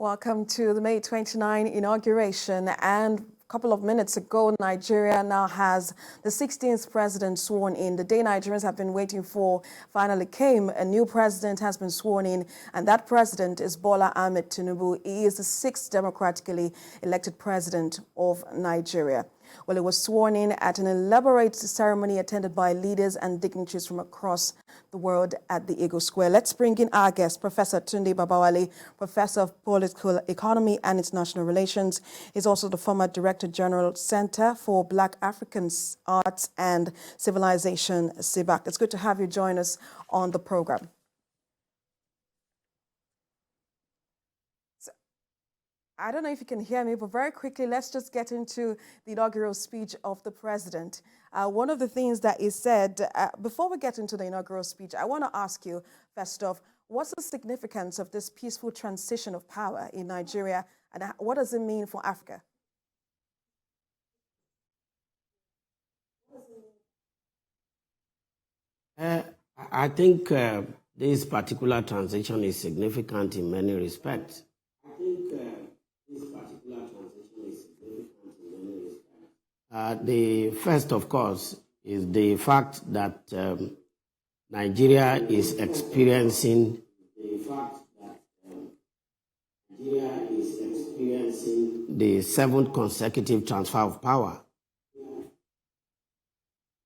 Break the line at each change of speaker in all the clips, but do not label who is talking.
Welcome to the May 29 inauguration. And a couple of minutes ago, Nigeria now has the 16th president sworn in. The day Nigerians have been waiting for finally came. A new president has been sworn in, and that president is Bola Ahmed Tinubu. He is the 6th democratically elected president of Nigeria. Well, he was sworn in at an elaborate ceremony attended by leaders and dignitaries from across the world at the Eagle Square. Let's bring in our guest, Professor Tunde Babawale, Professor of Political Economy and International Relations. He's also the former Director General Center for Black African Arts and Civilization, CBAC. It's good to have you join us on the program. I don't know if you can hear me, but very quickly, let's just get into the inaugural speech of the president. One of the things that he said, before we get into the inaugural speech, I want to ask you, first off, what's the significance of this peaceful transition of power in Nigeria, and what does it mean for Africa?
I think this particular transition is significant in many respects. The first, of course, is the fact that Nigeria is experiencing the 7th consecutive transfer of power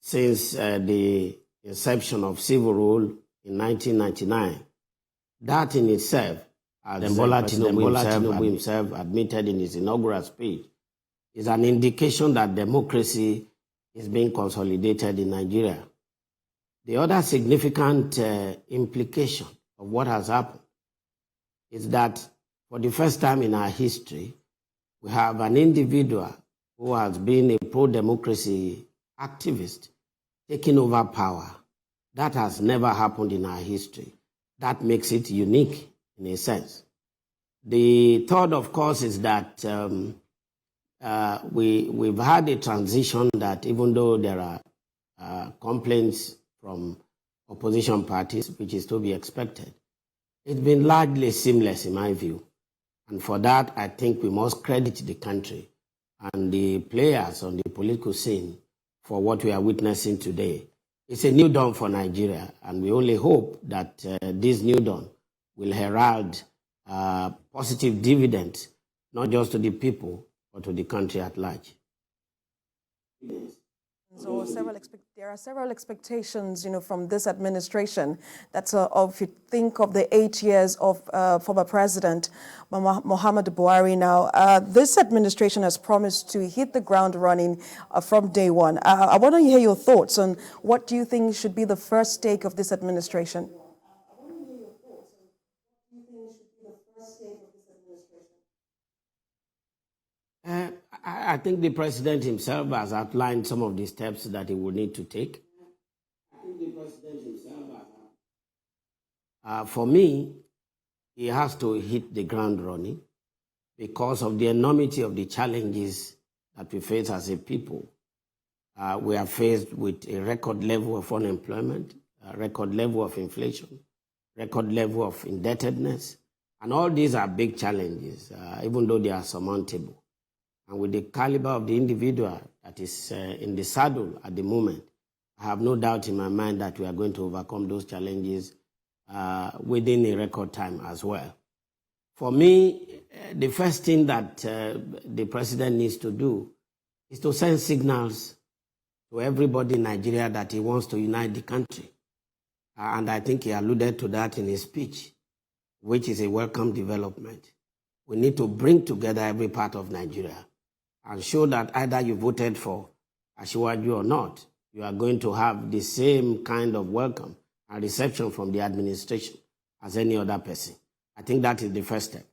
since the inception of civil rule in 1999. That in itself, as Bola Tinubu himself admitted in his inaugural speech, is an indication that democracy is being consolidated in Nigeria. The other significant implication of what has happened is that for the first time in our history, we have an individual who has been a pro-democracy activist taking over power. That has never happened in our history. That makes it unique in a sense. The third, of course, is that we've had a transition that, even though there are complaints from opposition parties, which is to be expected, it's been largely seamless in my view. And for that, I think we must credit the country and the players on the political scene for what we are witnessing today. It's a new dawn for Nigeria, and we only hope that this new dawn will herald positive dividends, not just to the people, but to the country at large.
So there are several expectations, from this administration. That's if you think of the 8 years of former President Muhammadu Buhari now, this administration has promised to hit the ground running from day one. I want to hear your thoughts on what do you think should be the first stake of this administration?
I think the president himself has outlined some of the steps that he will need to take. For me, he has to hit the ground running because of the enormity of the challenges that we face as a people. We are faced with a record level of unemployment, a record level of inflation, record level of indebtedness, and all these are big challenges, even though they are surmountable. And with the caliber of the individual that is in the saddle at the moment, I have no doubt in my mind that we are going to overcome those challenges within a record time as well. For me, the first thing that the president needs to do is to send signals to everybody in Nigeria that he wants to unite the country. And I think he alluded to that in his speech, which is a welcome development. We need to bring together every part of Nigeria and show that either you voted for Asiwaju or not, you are going to have the same kind of welcome and reception from the administration as any other person. I think that is the first step.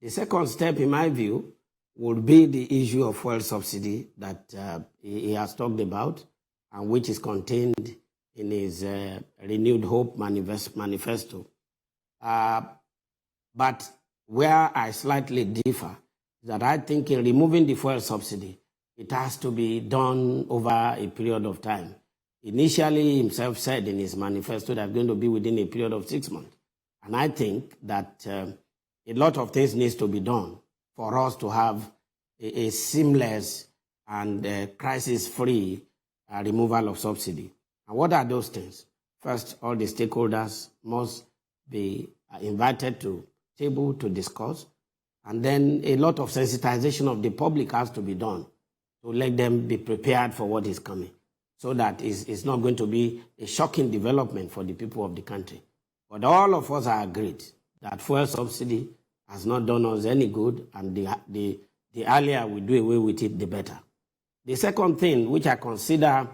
The second step, in my view, would be the issue of fuel subsidy that he has talked about and which is contained in his Renewed Hope manifesto. But where I slightly differ is that I think in removing the fuel subsidy, it has to be done over a period of time. Initially, he himself said in his manifesto that it's going to be within a period of 6 months. And I think that a lot of things needs to be done for us to have a seamless and crisis-free removal of subsidy. And what are those things? First, all the stakeholders must be invited to table to discuss, and then a lot of sensitization of the public has to be done to let them be prepared for what is coming, so that it's not going to be a shocking development for the people of the country. But all of us are agreed that fuel subsidy has not done us any good, and the earlier we do away with it, the better. The second thing, which I consider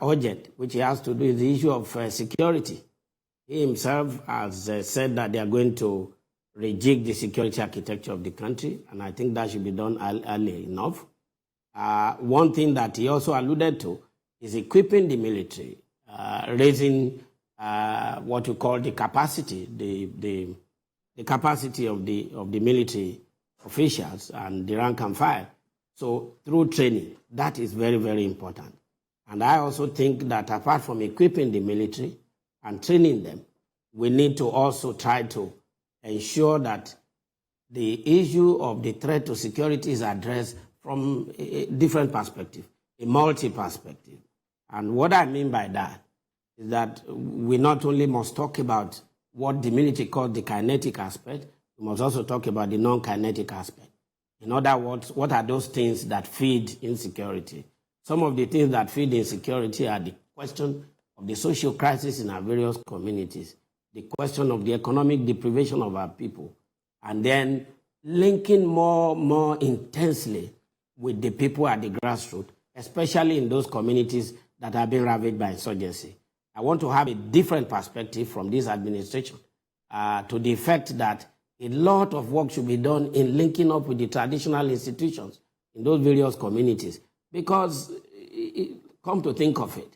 urgent, which he has to do, is the issue of security. He himself has said that they are going to rejig the security architecture of the country, and I think that should be done early enough. One thing that he also alluded to is equipping the military, raising what we call the capacity, the capacity of the military officials and the rank and file. So through training, that is very, very important. And I also think that apart from equipping the military and training them, we need to also try to ensure that the issue of the threat to security is addressed from a different perspective, a multi-perspective. And what I mean by that is that we not only must talk about what the military calls the kinetic aspect, we must also talk about the non-kinetic aspect. In other words, what are those things that feed insecurity? Some of the things that feed insecurity are the question of the social crisis in our various communities, the question of the economic deprivation of our people, and then linking more intensely with the people at the grassroots, especially in those communities that have been ravaged by insurgency. I want to have a different perspective from this administration to the effect that a lot of work should be done in linking up with the traditional institutions in those various communities. Because, come to think of it,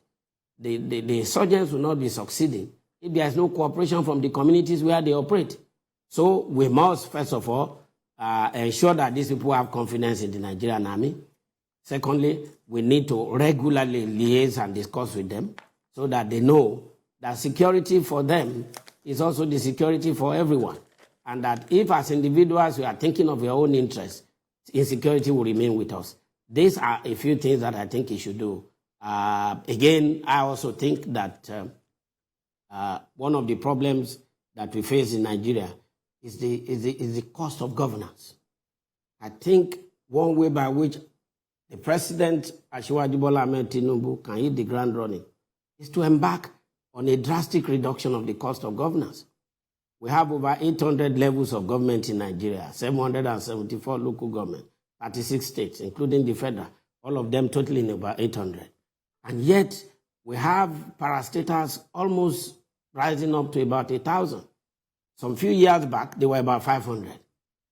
the insurgents will not be succeeding if there is no cooperation from the communities where they operate. So we must, first of all, ensure that these people have confidence in the Nigerian army. Secondly, we need to regularly liaise and discuss with them so that they know that security for them is also the security for everyone. And that if as individuals we are thinking of your own interests, insecurity will remain with us. These are a few things that I think he should do. Again, I also think that one of the problems that we face in Nigeria is the cost of governance. I think one way by which the president, Bola Ahmed Tinubu, can hit the ground running is to embark on a drastic reduction of the cost of governance. We have over 800 levels of government in Nigeria, 774 local government, 36 states, including the federal, all of them totaling about 800. And yet, we have parastatals almost rising up to about 1,000. Some few years back, they were about 500.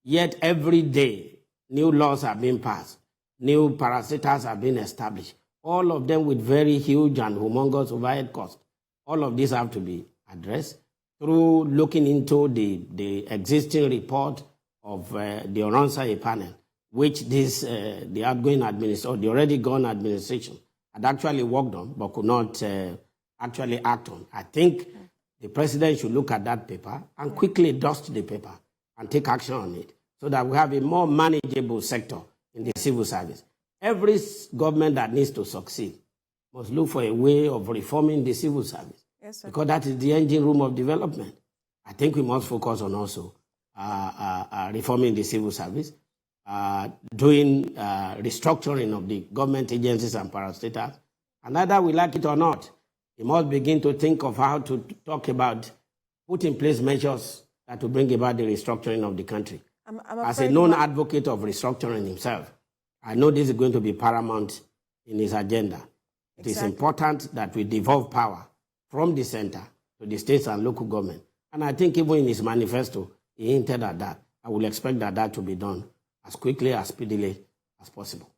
Yet, every day, new laws are being passed. New parastatals are being established. All of them with very huge and humongous overhead costs. All of these have to be addressed through looking into the existing report of the Oronsaye panel, which the outgoing administration, or the already gone administration, had actually worked on, but could not actually act on. I think the president should look at that paper and quickly dust the paper and take action on it so that we have a more manageable sector in the civil service. Every government that needs to succeed must look for a way of reforming the civil service. Yes, sir. Because that is the engine room of development. I think we must focus on also reforming the civil service, doing restructuring of the government agencies and parastatals. And either we like it or not, we must begin to think of how to talk about, put in place measures that will bring about the restructuring of the country. As a known advocate of restructuring himself, I know this is going to be paramount in his agenda. It is important that we devolve power from the center to the states and local government. And I think even in his manifesto, he hinted at that. I will expect that to be done as quickly, as speedily as possible.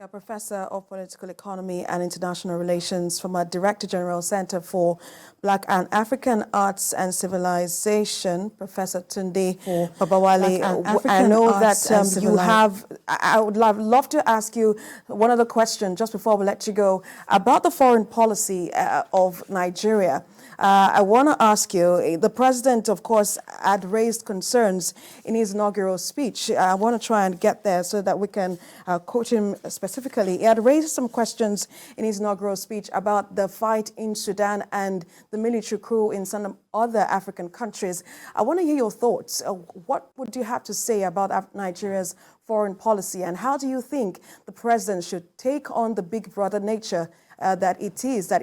A professor of political economy and international relations from a Director General Center for Black and African Arts and Civilization, Professor Tunde Babawale. I know that you have, I would love to ask you one other question just before we let you go about the foreign policy of Nigeria. I want to ask you, the president, of course, had raised concerns in his inaugural speech. I want to try and get there so that we can quote him specifically. He had raised some questions in his inaugural speech about the fight in Sudan and the military coup in some other African countries. I want to hear your thoughts. What would you have to say about Nigeria's foreign policy, and how do you think the president should take on the big brother nature that he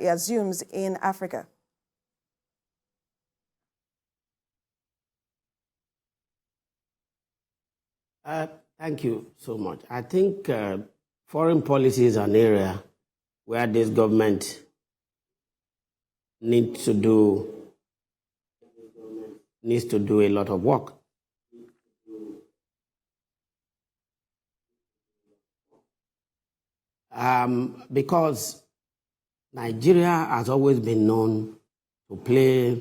assumes in Africa?
Thank you so much. I think foreign policy is an area where this government needs to do a lot of work. Because Nigeria has always been known to play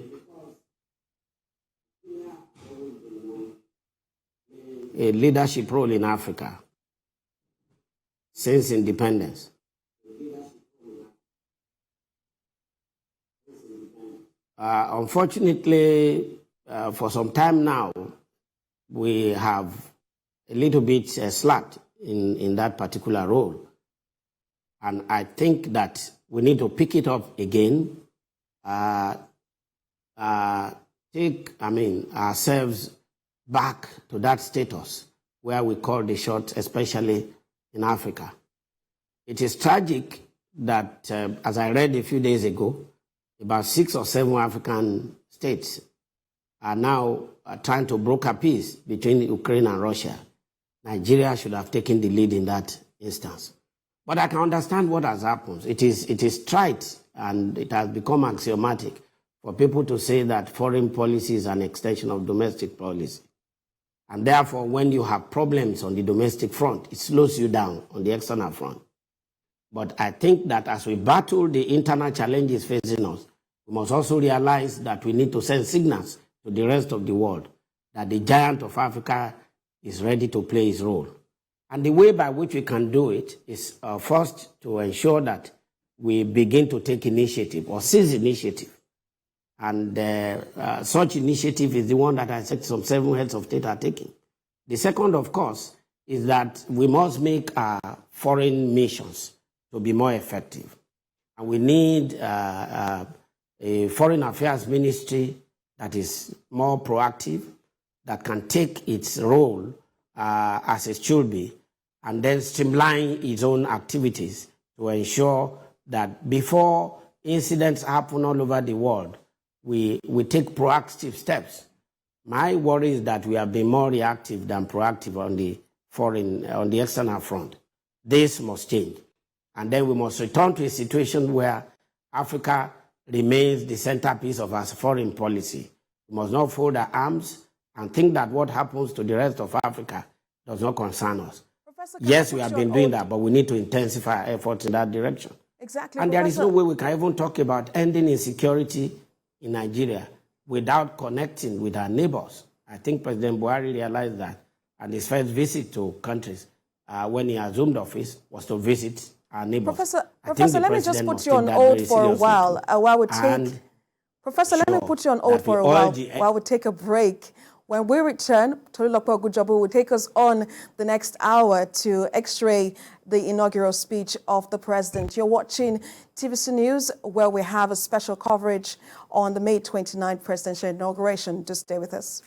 a leadership role in Africa since independence. Unfortunately, for some time now, we have a little bit slacked in that particular role. And I think that we need to pick it up again, take ourselves back to that status where we call the shot, especially in Africa. It is tragic that, as I read a few days ago, about 6 or 7 African states are now trying to broker peace between Ukraine and Russia. Nigeria should have taken the lead in that instance. But I can understand what has happened. It is trite, and it has become axiomatic for people to say that foreign policy is an extension of domestic policy. And therefore, when you have problems on the domestic front, it slows you down on the external front. But I think that as we battle the internal challenges facing us, we must also realize that we need to send signals to the rest of the world that the giant of Africa is ready to play his role. And the way by which we can do it is first to ensure that we begin to take initiative or seize initiative. And such initiative is the one that I said some 7 heads of state are taking. The second, of course, is that we must make our foreign missions to be more effective. And we need a foreign affairs ministry that is more proactive, that can take its role as it should be, and then streamline its own activities to ensure that before incidents happen all over the world, we take proactive steps. My worry is that we have been more reactive than proactive on the external front. This must change. And then we must return to a situation where Africa remains the centerpiece of our foreign policy. We must not fold our arms and think that what happens to the rest of Africa does not concern us.
Professor,
yes, we have been doing that, but we need to intensify our efforts in that direction.
Exactly.
And there is no way we can even talk about ending insecurity in Nigeria without connecting with our neighbors. I think President Buhari realized that, and his first visit to countries when he assumed office was to visit our neighbors.
Professor, let me just put you on hold for a while while we take. Professor, let me put you on hold for a while we take a break. When we return, Tolulope Ogunjobi will take us on the next hour to x-ray the inaugural speech of the president. You're watching TVC News, where we have a special coverage on the May 29th presidential inauguration. Just stay with us.